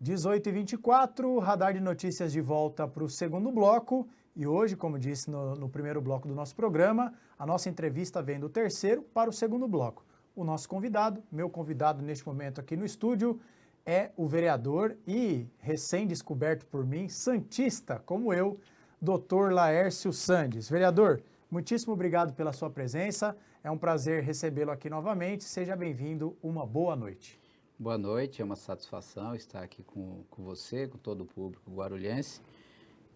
18h24, Radar de Notícias de volta para o segundo bloco. E hoje, como disse no primeiro bloco do nosso programa, a nossa entrevista vem do terceiro para o segundo bloco. O nosso convidado, meu convidado neste momento aqui no estúdio, é o vereador e recém-descoberto por mim, santista, como eu, Dr. Laércio Sandes. Vereador, muitíssimo obrigado pela sua presença. É um prazer recebê-lo aqui novamente. Seja bem-vindo. Uma boa noite. Boa noite, é uma satisfação estar aqui com você, com todo o público guarulhense,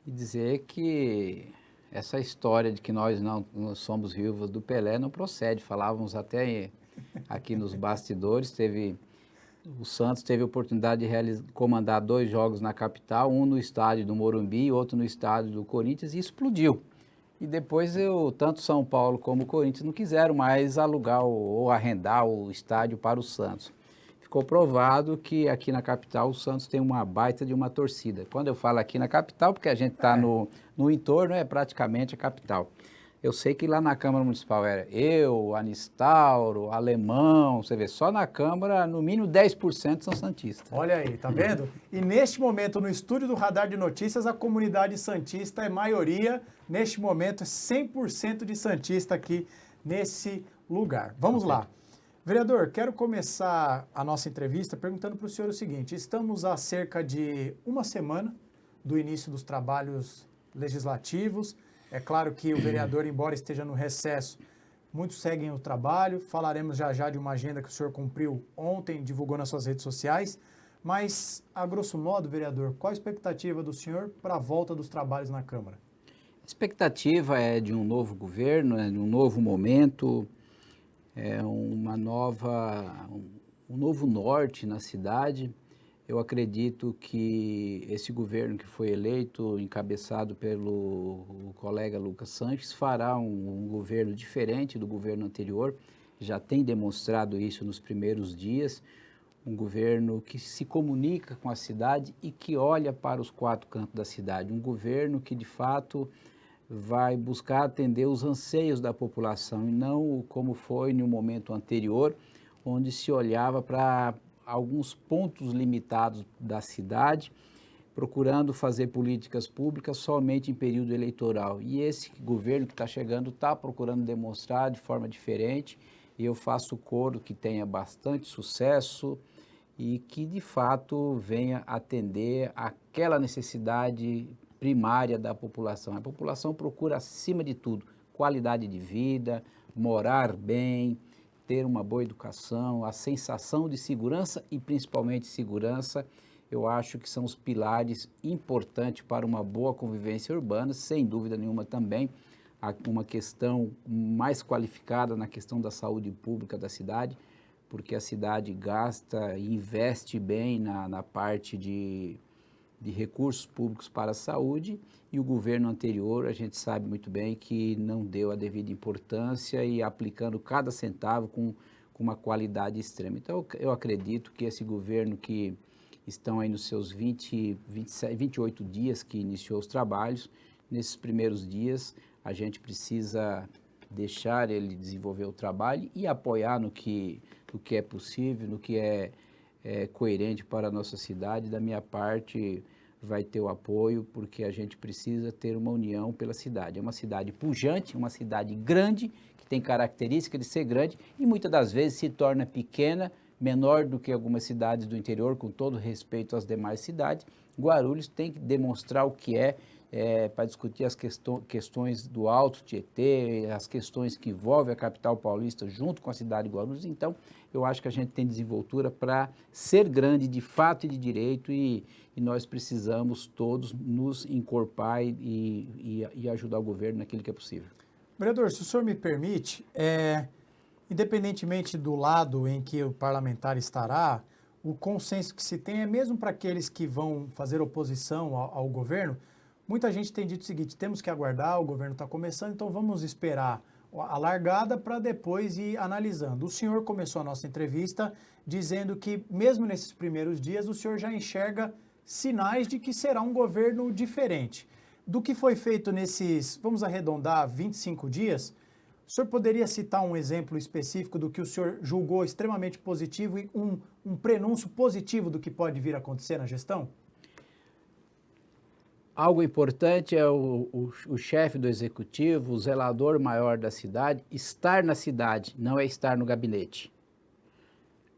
e dizer que essa história de que nós não somos viúvas do Pelé não procede. Falávamos até aqui nos bastidores, o Santos teve a oportunidade de comandar 2 jogos na capital, um no estádio do Morumbi e outro no estádio do Corinthians, e explodiu. E depois tanto São Paulo como o Corinthians não quiseram mais alugar ou arrendar o estádio para o Santos. Ficou provado que aqui na capital o Santos tem uma baita de uma torcida. Quando eu falo aqui na capital, porque a gente está no entorno, é praticamente a capital. Eu sei que lá na Câmara Municipal era eu, Anistauro, Alemão, você vê, só na Câmara, no mínimo 10% são santistas. Olha aí, tá vendo? E neste momento, no estúdio do Radar de Notícias, a comunidade santista é maioria. Neste momento, 100% de santista aqui nesse lugar. Vamos lá. Vereador, quero começar a nossa entrevista perguntando para o senhor o seguinte: estamos há cerca de uma semana do início dos trabalhos legislativos. É claro que o vereador, embora esteja no recesso, muitos seguem o trabalho. Falaremos já de uma agenda que o senhor cumpriu ontem, divulgou nas suas redes sociais. Mas, a grosso modo, vereador, qual a expectativa do senhor para a volta dos trabalhos na Câmara? A expectativa é de um novo governo, de um novo momento, um novo norte na cidade. Eu acredito que esse governo que foi eleito, encabeçado pelo colega Lucas Sanches, fará um governo diferente do governo anterior. Já tem demonstrado isso nos primeiros dias. Um governo que se comunica com a cidade e que olha para os 4 cantos da cidade. Um governo que, de fato, vai buscar atender os anseios da população e não como foi no momento anterior, onde se olhava para alguns pontos limitados da cidade, procurando fazer políticas públicas somente em período eleitoral. E esse governo que está chegando está procurando demonstrar de forma diferente, e eu faço coro que tenha bastante sucesso e que, de fato, venha atender aquela necessidade primária da população. A população procura, acima de tudo, qualidade de vida, morar bem, ter uma boa educação, a sensação de segurança e, principalmente, segurança. Eu acho que são os pilares importantes para uma boa convivência urbana, sem dúvida nenhuma também uma questão mais qualificada na questão da saúde pública da cidade, porque a cidade gasta e investe bem na parte de recursos públicos para a saúde, e o governo anterior, a gente sabe muito bem que não deu a devida importância e aplicando cada centavo com uma qualidade extrema. Então, eu acredito que esse governo que estão aí nos seus 28 dias que iniciou os trabalhos, nesses primeiros dias a gente precisa deixar ele desenvolver o trabalho e apoiar no que é possível, no que é coerente para a nossa cidade. Da minha parte, vai ter o apoio, porque a gente precisa ter uma união pela cidade. É uma cidade pujante, uma cidade grande, que tem característica de ser grande e muitas das vezes se torna pequena, menor do que algumas cidades do interior, com todo respeito às demais cidades. Guarulhos tem que demonstrar o que para discutir as questões do Alto Tietê, as questões que envolvem a capital paulista junto com a cidade de Guarulhos. Então, eu acho que a gente tem desenvoltura para ser grande de fato e de direito, e nós precisamos todos nos encorpar e ajudar o governo naquilo que é possível. Vereador, se o senhor me permite, independentemente do lado em que o parlamentar estará, o consenso que se tem é mesmo para aqueles que vão fazer oposição ao governo. Muita gente tem dito o seguinte: temos que aguardar, o governo está começando, então vamos esperar a largada para depois ir analisando. O senhor começou a nossa entrevista dizendo que, mesmo nesses primeiros dias, o senhor já enxerga sinais de que será um governo diferente. Do que foi feito nesses, vamos arredondar, 25 dias, O senhor poderia citar um exemplo específico do que o senhor julgou extremamente positivo e um prenúncio positivo do que pode vir a acontecer na gestão? Algo importante é o chefe do executivo, o zelador maior da cidade, estar na cidade, não é estar no gabinete.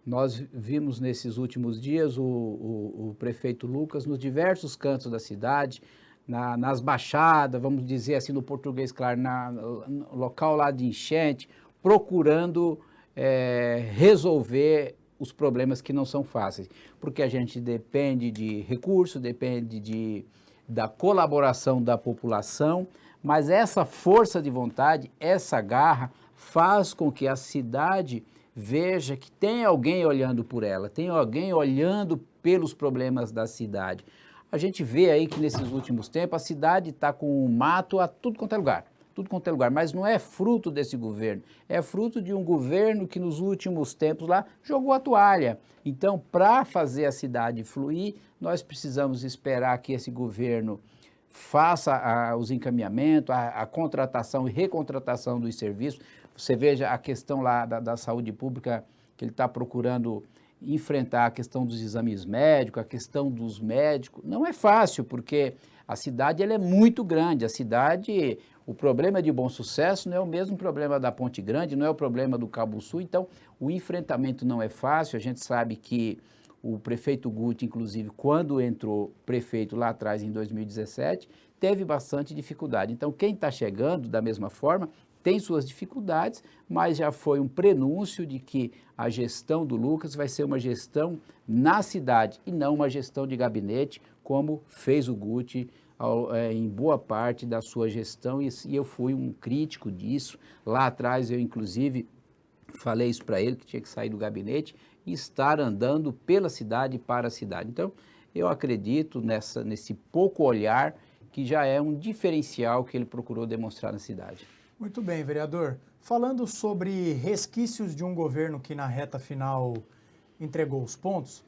Nós vimos nesses últimos dias o prefeito Lucas nos diversos cantos da cidade, nas baixadas, vamos dizer assim no português claro, no local lá de enchente, procurando resolver os problemas que não são fáceis, porque a gente depende de recursos, depende da colaboração da população, mas essa força de vontade, essa garra, faz com que a cidade veja que tem alguém olhando por ela, tem alguém olhando pelos problemas da cidade. A gente vê aí que nesses últimos tempos a cidade está com mato a tudo quanto é lugar, mas não é fruto desse governo, é fruto de um governo que nos últimos tempos lá jogou a toalha. Então, para fazer a cidade fluir, nós precisamos esperar que esse governo faça os encaminhamentos, a contratação e recontratação dos serviços. Você veja a questão lá da saúde pública, que ele está procurando enfrentar a questão dos exames médicos, a questão dos médicos. Não é fácil, porque a cidade ela é muito grande. A cidade, o problema de Bom Sucesso não é o mesmo problema da Ponte Grande, não é o problema do Cabo Sul. Então, o enfrentamento não é fácil. A gente sabe que o prefeito Guti, inclusive, quando entrou prefeito lá atrás, em 2017, teve bastante dificuldade. Então, quem está chegando, da mesma forma, tem suas dificuldades, mas já foi um prenúncio de que a gestão do Lucas vai ser uma gestão na cidade e não uma gestão de gabinete, como fez o Guti em boa parte da sua gestão, e eu fui um crítico disso. Lá atrás eu, inclusive, falei isso para ele, que tinha que sair do gabinete e estar andando pela cidade e para a cidade. Então, eu acredito nesse pouco olhar que já é um diferencial que ele procurou demonstrar na cidade. Muito bem, vereador. Falando sobre resquícios de um governo que na reta final entregou os pontos,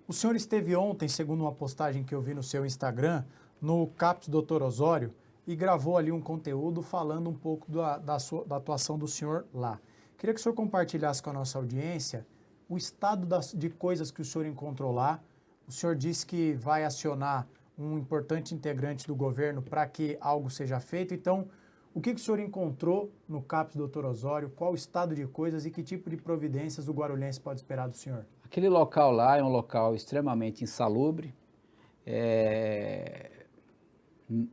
o senhor esteve ontem, segundo uma postagem que eu vi no seu Instagram, no CAPS Dr. Osório, e gravou ali um conteúdo falando um pouco da atuação do senhor lá. Queria que o senhor compartilhasse com a nossa audiência o estado de coisas que o senhor encontrou lá. O senhor disse que vai acionar um importante integrante do governo para que algo seja feito. Então, o que o senhor encontrou no CAPS Dr. Osório? Qual o estado de coisas e que tipo de providências o guarulhense pode esperar do senhor? Aquele local lá é um local extremamente insalubre.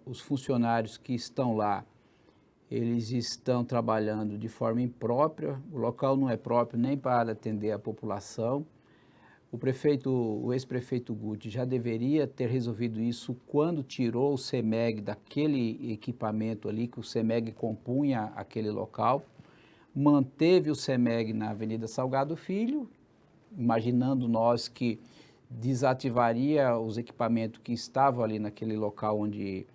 Os funcionários que estão lá, eles estão trabalhando de forma imprópria. O local não é próprio nem para atender a população. O ex-prefeito Guti já deveria ter resolvido isso quando tirou o CEMEG daquele equipamento ali, que o CEMEG compunha aquele local, manteve o CEMEG na Avenida Salgado Filho, imaginando nós que desativaria os equipamentos que estavam ali naquele local onde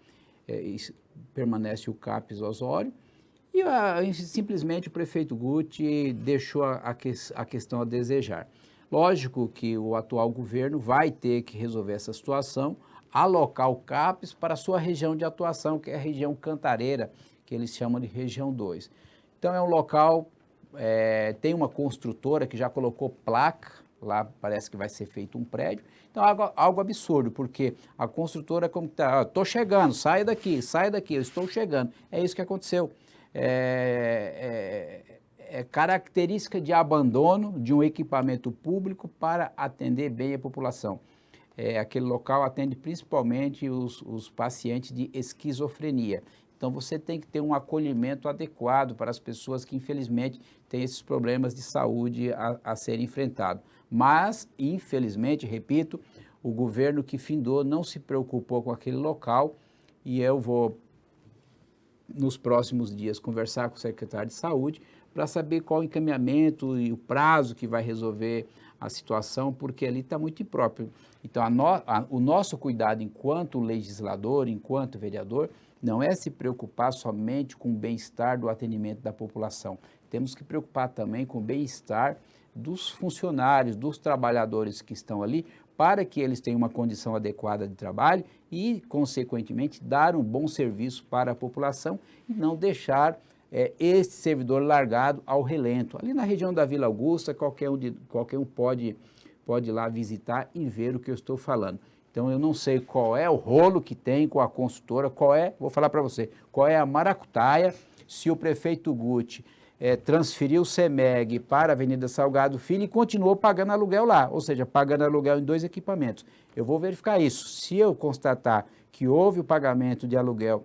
permanece o CAPS Osório, e simplesmente o prefeito Guti deixou a questão a desejar. Lógico que o atual governo vai ter que resolver essa situação, alocar o CAPS para a sua região de atuação, que é a região Cantareira, que eles chamam de região 2. Então é um local, tem uma construtora que já colocou placa, lá parece que vai ser feito um prédio. Então algo absurdo, porque a construtora como está, estou chegando, sai daqui, eu estou chegando. É isso que aconteceu. É característica de abandono de um equipamento público para atender bem a população. Aquele local atende principalmente os pacientes de esquizofrenia. Então você tem que ter um acolhimento adequado para as pessoas que infelizmente têm esses problemas de saúde a serem enfrentados. Mas, infelizmente, repito, o governo que findou não se preocupou com aquele local, e eu vou, nos próximos dias, conversar com o secretário de Saúde para saber qual o encaminhamento e o prazo que vai resolver a situação, porque ali está muito impróprio. Então, o nosso cuidado enquanto legislador, enquanto vereador, não é se preocupar somente com o bem-estar do atendimento da população. Temos que preocupar também com o bem-estar dos funcionários, dos trabalhadores que estão ali, para que eles tenham uma condição adequada de trabalho e, consequentemente, dar um bom serviço para a população e não deixar esse servidor largado ao relento. Ali na região da Vila Augusta, qualquer um pode ir lá visitar e ver o que eu estou falando. Então, eu não sei qual é o rolo que tem com a consultora, vou falar para você, qual é a maracutaia, se o prefeito Guti transferiu o CEMEG para a Avenida Salgado Filho e continuou pagando aluguel lá, ou seja, pagando aluguel em 2 equipamentos. Eu vou verificar isso. Se eu constatar que houve o pagamento de aluguel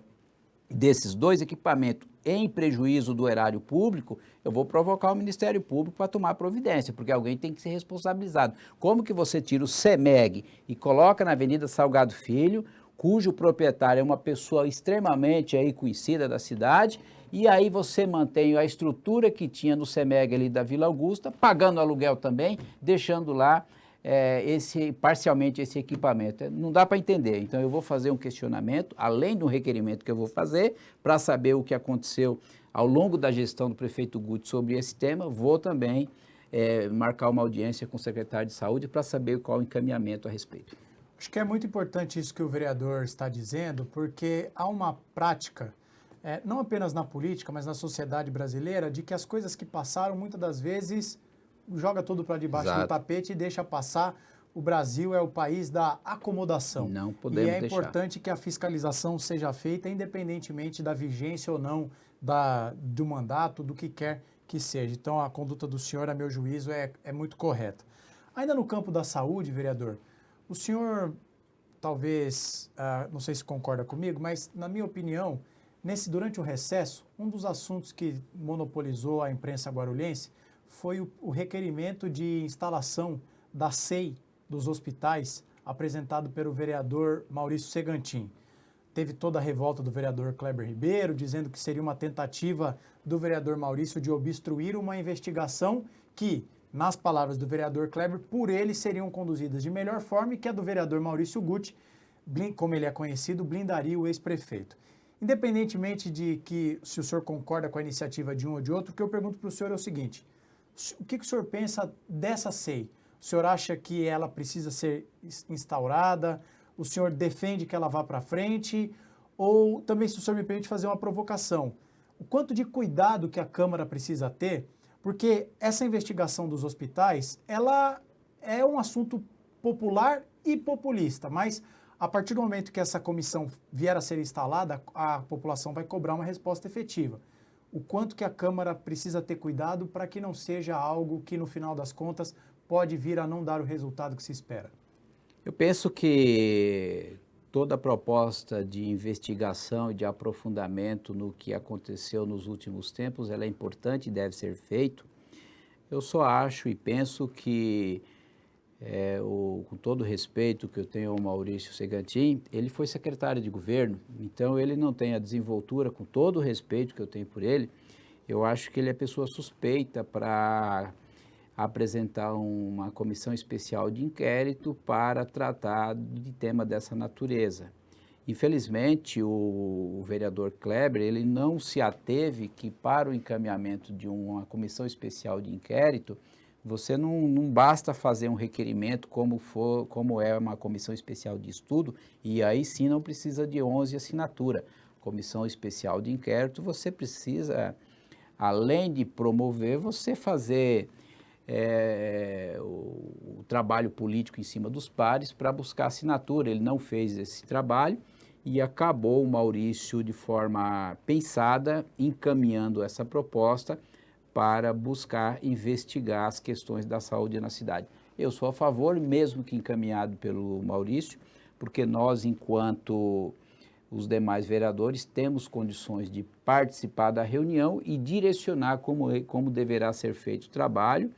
desses 2 equipamentos em prejuízo do erário público, eu vou provocar o Ministério Público para tomar providência, porque alguém tem que ser responsabilizado. Como que você tira o CEMEG e coloca na Avenida Salgado Filho, cujo proprietário é uma pessoa extremamente conhecida da cidade, e aí você mantém a estrutura que tinha no CEMEG ali da Vila Augusta, pagando aluguel também, deixando lá parcialmente esse equipamento. Não dá para entender. Então, eu vou fazer um questionamento, além do requerimento que eu vou fazer, para saber o que aconteceu ao longo da gestão do prefeito Guti sobre esse tema. Vou também marcar uma audiência com o secretário de Saúde para saber qual o encaminhamento a respeito. Acho que é muito importante isso que o vereador está dizendo, porque há uma prática, não apenas na política, mas na sociedade brasileira, de que as coisas que passaram, muitas das vezes, joga tudo para debaixo do tapete e deixa passar. O Brasil é o país da acomodação. Não podemos deixar. E é importante que a fiscalização seja feita, independentemente da vigência ou não do mandato, do que quer que seja. Então, a conduta do senhor, a meu juízo, é muito correta. Ainda no campo da saúde, vereador, o senhor, talvez, não sei se concorda comigo, mas, na minha opinião, durante o recesso, um dos assuntos que monopolizou a imprensa guarulhense foi o requerimento de instalação da SEI dos hospitais apresentado pelo vereador Maurício Segantin. Teve toda a revolta do vereador Kleber Ribeiro, dizendo que seria uma tentativa do vereador Maurício de obstruir uma investigação que, nas palavras do vereador Kleber, por ele seriam conduzidas de melhor forma e que a do vereador Maurício Guti, como ele é conhecido, blindaria o ex-prefeito. Independentemente de que, se o senhor concorda com a iniciativa de um ou de outro, o que eu pergunto para o senhor é o seguinte: o que o senhor pensa dessa SEI? O senhor acha que ela precisa ser instaurada? O senhor defende que ela vá para frente? Ou também, se o senhor me permite fazer uma provocação, o quanto de cuidado que a Câmara precisa ter, porque essa investigação dos hospitais, ela é um assunto popular e populista, mas a partir do momento que essa comissão vier a ser instalada, a população vai cobrar uma resposta efetiva. O quanto que a Câmara precisa ter cuidado para que não seja algo que, no final das contas, pode vir a não dar o resultado que se espera? Eu penso que toda proposta de investigação e de aprofundamento no que aconteceu nos últimos tempos, ela é importante e deve ser feito. Eu só acho e penso que, com todo o respeito que eu tenho ao Maurício Segantin, ele foi secretário de governo, então ele não tem a desenvoltura, com todo o respeito que eu tenho por ele, eu acho que ele é pessoa suspeita para apresentar uma comissão especial de inquérito para tratar de tema dessa natureza. Infelizmente, o vereador Kleber, ele não se ateve que para o encaminhamento de uma comissão especial de inquérito, você não basta fazer um requerimento como é uma comissão especial de estudo, e aí sim não precisa de 11 assinaturas. Comissão especial de inquérito, você precisa, além de promover, você fazer o trabalho político em cima dos pares para buscar assinatura. Ele não fez esse trabalho e acabou o Maurício, de forma pensada, encaminhando essa proposta para buscar investigar as questões da saúde na cidade. Eu sou a favor, mesmo que encaminhado pelo Maurício, porque nós, enquanto os demais vereadores, temos condições de participar da reunião e direcionar como deverá ser feito o trabalho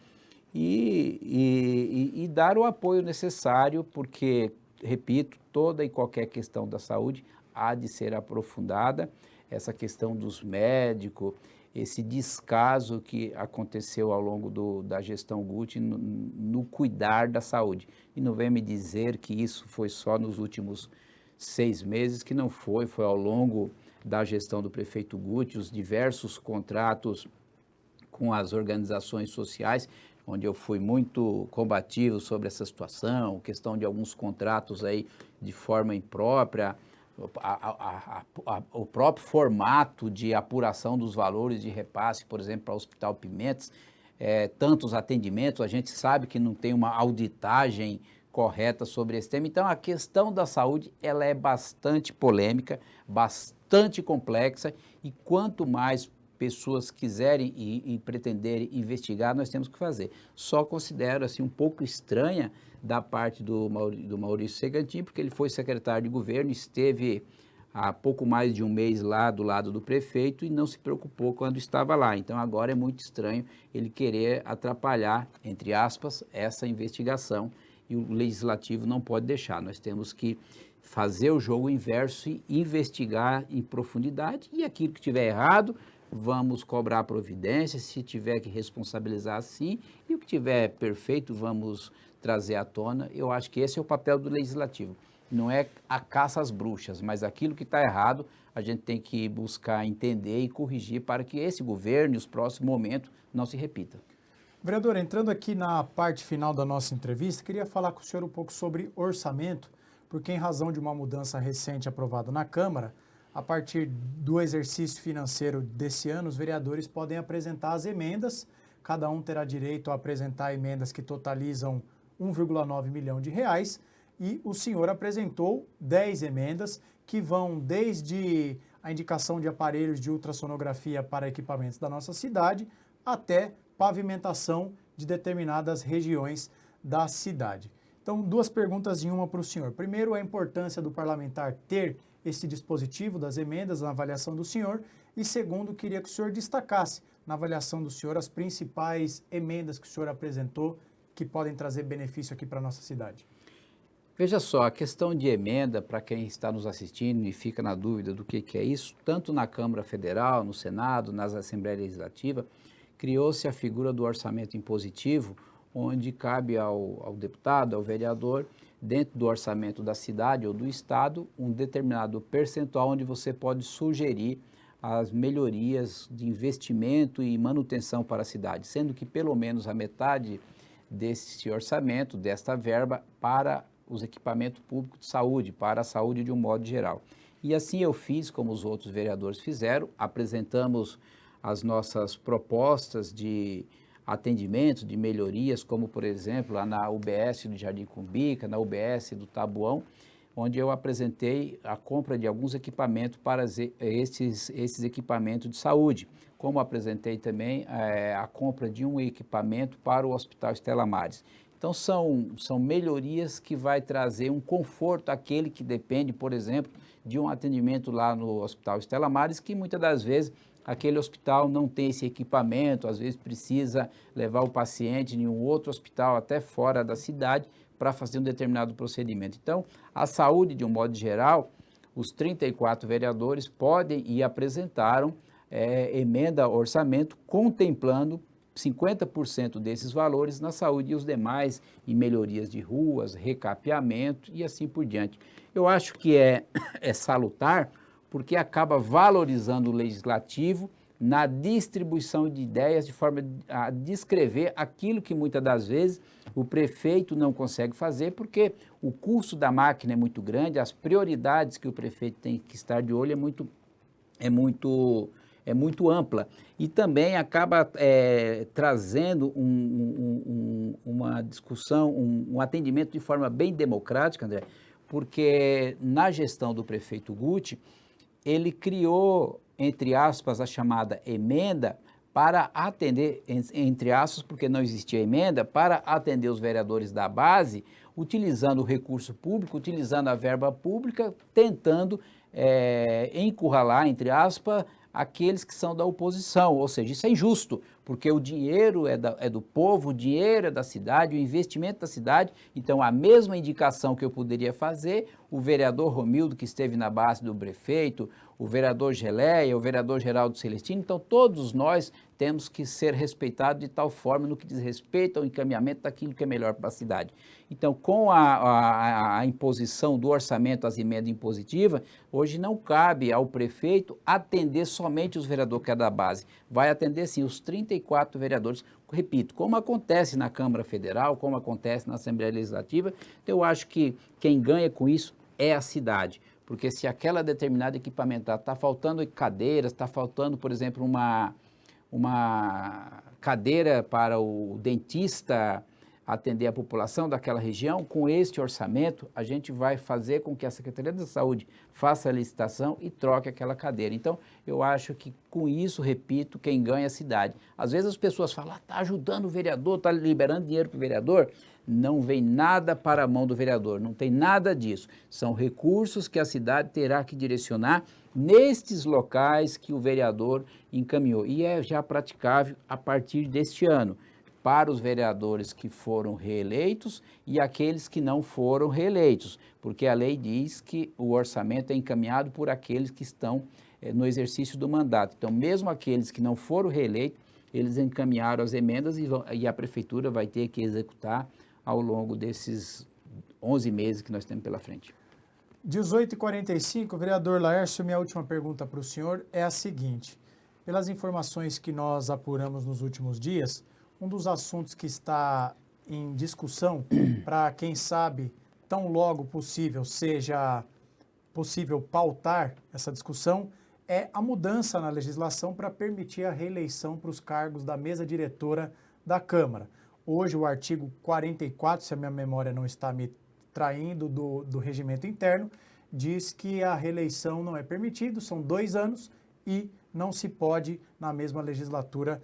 e dar o apoio necessário, porque, repito, toda e qualquer questão da saúde há de ser aprofundada. Essa questão dos médicos, esse descaso que aconteceu ao longo da gestão Guti no cuidar da saúde. E não vem me dizer que isso foi só nos últimos 6 meses, que não foi ao longo da gestão do prefeito Guti, os diversos contratos com as organizações sociais, onde eu fui muito combativo sobre essa situação, questão de alguns contratos aí de forma imprópria, o próprio formato de apuração dos valores de repasse, por exemplo, para o Hospital Pimentas, tantos atendimentos, a gente sabe que não tem uma auditagem correta sobre esse tema. Então, a questão da saúde, ela é bastante polêmica, bastante complexa, e quanto mais pessoas quiserem e pretenderem investigar, nós temos que fazer. Só considero assim um pouco estranha da parte do Maurício Segantin, porque ele foi secretário de governo, esteve há pouco mais de um mês lá do lado do prefeito e não se preocupou quando estava lá. Então agora é muito estranho ele querer atrapalhar, entre aspas, essa investigação, e o legislativo não pode deixar. Nós temos que fazer o jogo inverso e investigar em profundidade, e aquilo que tiver errado, vamos cobrar providência, se tiver que responsabilizar, sim, e o que tiver perfeito, vamos trazer à tona. Eu acho que esse é o papel do legislativo. Não é a caça às bruxas, mas aquilo que está errado, a gente tem que buscar entender e corrigir para que esse governo e os próximos momentos não se repitam. Vereador, entrando aqui na parte final da nossa entrevista, queria falar com o senhor um pouco sobre orçamento, porque em razão de uma mudança recente aprovada na Câmara, a partir do exercício financeiro desse ano, os vereadores podem apresentar as emendas, cada um terá direito a apresentar emendas que totalizam 1,9 milhão de reais, e o senhor apresentou 10 emendas que vão desde a indicação de aparelhos de ultrassonografia para equipamentos da nossa cidade até pavimentação de determinadas regiões da cidade. Então, duas perguntas em uma para o senhor. Primeiro, a importância do parlamentar ter esse dispositivo das emendas na avaliação do senhor, e segundo, queria que o senhor destacasse na avaliação do senhor as principais emendas que o senhor apresentou que podem trazer benefício aqui para a nossa cidade. Veja só, a questão de emenda, para quem está nos assistindo e fica na dúvida do que é isso, tanto na Câmara Federal, no Senado, nas Assembleias Legislativas, criou-se a figura do orçamento impositivo, onde cabe ao deputado, ao vereador, dentro do orçamento da cidade ou do estado, um determinado percentual onde você pode sugerir as melhorias de investimento e manutenção para a cidade, sendo que pelo menos a metade desse orçamento, desta verba, para os equipamentos públicos de saúde, para a saúde de um modo geral. E assim eu fiz, como os outros vereadores fizeram, apresentamos as nossas propostas de atendimento, de melhorias, como por exemplo lá na UBS do Jardim Cumbica, na UBS do Taboão, onde eu apresentei a compra de alguns equipamentos para esses equipamentos de saúde, como apresentei também a compra de um equipamento para o Hospital Estela Maris. Então são melhorias que vai trazer um conforto àquele que depende, por exemplo, de um atendimento lá no Hospital Estela Maris, que muitas das vezes aquele hospital não tem esse equipamento, às vezes precisa levar o paciente em um outro hospital até fora da cidade para fazer um determinado procedimento. Então, a saúde, de um modo geral, os 34 vereadores podem e apresentaram emenda ao orçamento contemplando 50% desses valores na saúde e os demais em melhorias de ruas, recapeamento e assim por diante. Eu acho que é salutar, porque acaba valorizando o legislativo na distribuição de ideias de forma a descrever aquilo que muitas das vezes o prefeito não consegue fazer, porque o custo da máquina é muito grande, as prioridades que o prefeito tem que estar de olho é muito ampla, e também acaba trazendo uma discussão, um atendimento de forma bem democrática, André, porque na gestão do prefeito Guti, ele criou, entre aspas, a chamada emenda para atender, entre aspas, porque não existia emenda, para atender os vereadores da base, utilizando o recurso público, utilizando a verba pública, tentando encurralar, entre aspas, aqueles que são da oposição, ou seja, isso é injusto, porque o dinheiro é do povo, o dinheiro é da cidade, o investimento da cidade, então a mesma indicação que eu poderia fazer, o vereador Romildo, que esteve na base do prefeito, o vereador Geleia, o vereador Geraldo Celestino, então todos nós temos que ser respeitados de tal forma no que diz respeito ao encaminhamento daquilo que é melhor para a cidade. Então, com a imposição do orçamento às emendas impositivas, hoje não cabe ao prefeito atender somente os vereadores que é da base, vai atender sim os 34 vereadores. Repito, como acontece na Câmara Federal, como acontece na Assembleia Legislativa, eu acho que quem ganha com isso é a cidade, porque se aquela determinada equipamento está faltando cadeiras, está faltando, por exemplo, uma cadeira para o dentista atender a população daquela região, com este orçamento, a gente vai fazer com que a Secretaria da Saúde faça a licitação e troque aquela cadeira. Então, eu acho que com isso, repito, quem ganha é a cidade. Às vezes as pessoas falam, está ajudando o vereador, está liberando dinheiro para o vereador. Não vem nada para a mão do vereador, não tem nada disso. São recursos que a cidade terá que direcionar nestes locais que o vereador encaminhou. E é já praticável a partir deste ano, para os vereadores que foram reeleitos e aqueles que não foram reeleitos, porque a lei diz que o orçamento é encaminhado por aqueles que estão no exercício do mandato. Então, mesmo aqueles que não foram reeleitos, eles encaminharam as emendas e a prefeitura vai ter que executar ao longo desses 11 meses que nós temos pela frente. 18h45, vereador Laércio, minha última pergunta para o senhor é a seguinte. Pelas informações que nós apuramos nos últimos dias, um dos assuntos que está em discussão para, quem sabe, tão logo possível, seja possível pautar essa discussão, é a mudança na legislação para permitir a reeleição para os cargos da mesa diretora da Câmara. Hoje, o artigo 44, se a minha memória não está me traindo do regimento interno, diz que a reeleição não é permitida, são 2 anos e não se pode, na mesma legislatura,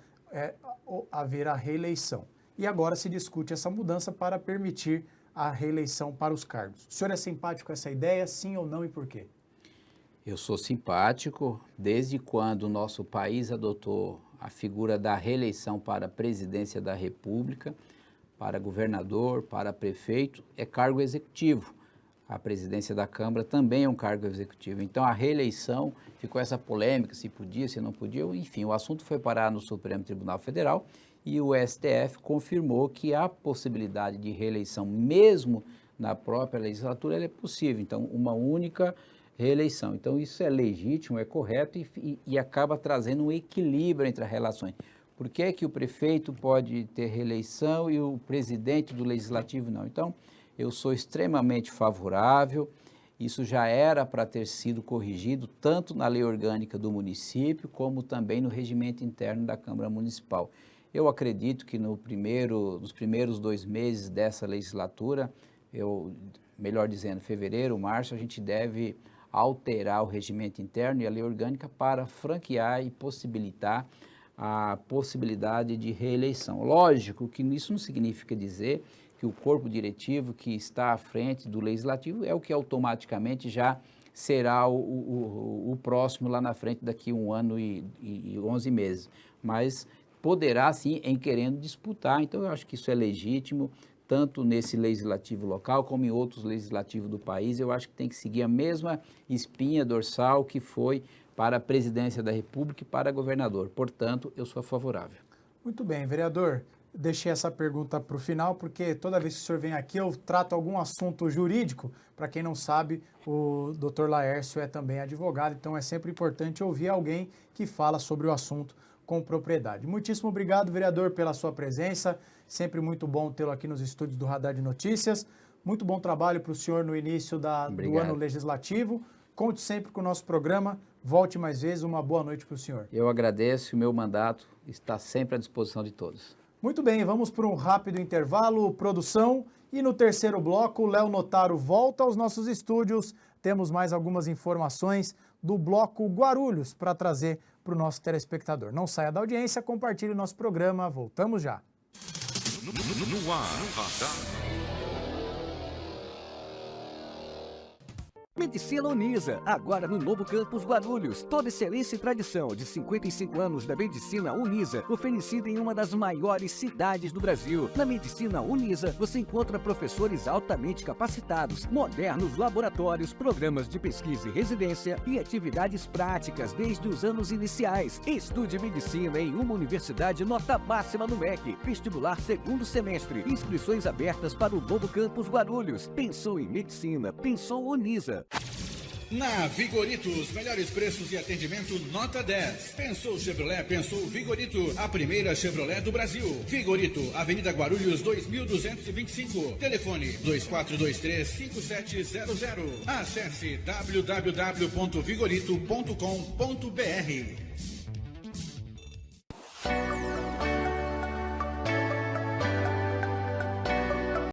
haver a reeleição. E agora se discute essa mudança para permitir a reeleição para os cargos. O senhor é simpático com essa ideia, sim ou não, e por quê? Eu sou simpático desde quando o nosso país adotou a figura da reeleição para a presidência da República, para governador, para prefeito, é cargo executivo. A presidência da Câmara também é um cargo executivo. Então, a reeleição, ficou essa polêmica, se podia, se não podia, enfim, o assunto foi parar no Supremo Tribunal Federal e o STF confirmou que a possibilidade de reeleição, mesmo na própria legislatura, ela é possível. Então, uma única reeleição. Então, isso é legítimo, é correto e acaba trazendo um equilíbrio entre as relações. Por que que o prefeito pode ter reeleição e o presidente do legislativo não? Então, eu sou extremamente favorável, isso já era para ter sido corrigido tanto na lei orgânica do município, como também no regimento interno da Câmara Municipal. Eu acredito que nos primeiros 2 meses dessa legislatura, melhor dizendo, fevereiro, março, a gente deve alterar o regimento interno e a lei orgânica para franquear e possibilitar a possibilidade de reeleição. Lógico que isso não significa dizer que o corpo diretivo que está à frente do legislativo é o que automaticamente já será o próximo lá na frente daqui 1 ano e 11 meses. Mas poderá sim em querendo disputar, então eu acho que isso é legítimo, tanto nesse legislativo local como em outros legislativos do país. Eu acho que tem que seguir a mesma espinha dorsal que foi para a presidência da República e para governador. Portanto, eu sou favorável. Muito bem, vereador. Deixei essa pergunta para o final, porque toda vez que o senhor vem aqui, eu trato algum assunto jurídico. Para quem não sabe, o doutor Laércio é também advogado, então é sempre importante ouvir alguém que fala sobre o assunto com propriedade. Muitíssimo obrigado, vereador, pela sua presença. Sempre muito bom tê-lo aqui nos estúdios do Radar de Notícias. Muito bom trabalho para o senhor no início do ano legislativo. Conte sempre com o nosso programa. Volte mais vezes. Uma boa noite para o senhor. Eu agradeço. O meu mandato está sempre à disposição de todos. Muito bem, vamos para um rápido intervalo, produção, e no terceiro bloco, o Léo Notaro volta aos nossos estúdios. Temos mais algumas informações do bloco Guarulhos para trazer para o nosso telespectador. Não saia da audiência, compartilhe o nosso programa, voltamos já. No ar, Radar. Medicina Unisa, agora no novo campus Guarulhos. Toda excelência e tradição de 55 anos da Medicina Unisa, oferecida em uma das maiores cidades do Brasil. Na Medicina Unisa, você encontra professores altamente capacitados, modernos laboratórios, programas de pesquisa e residência e atividades práticas desde os anos iniciais. Estude medicina em uma universidade nota máxima no MEC. Vestibular 2º semestre. Inscrições abertas para o novo campus Guarulhos. Pensou em medicina? Pensou Unisa. Na Vigorito, os melhores preços e atendimento nota 10. Pensou Chevrolet, pensou Vigorito, a primeira Chevrolet do Brasil. Vigorito, Avenida Guarulhos 2225. Telefone 2423-5700. Acesse www.vigorito.com.br.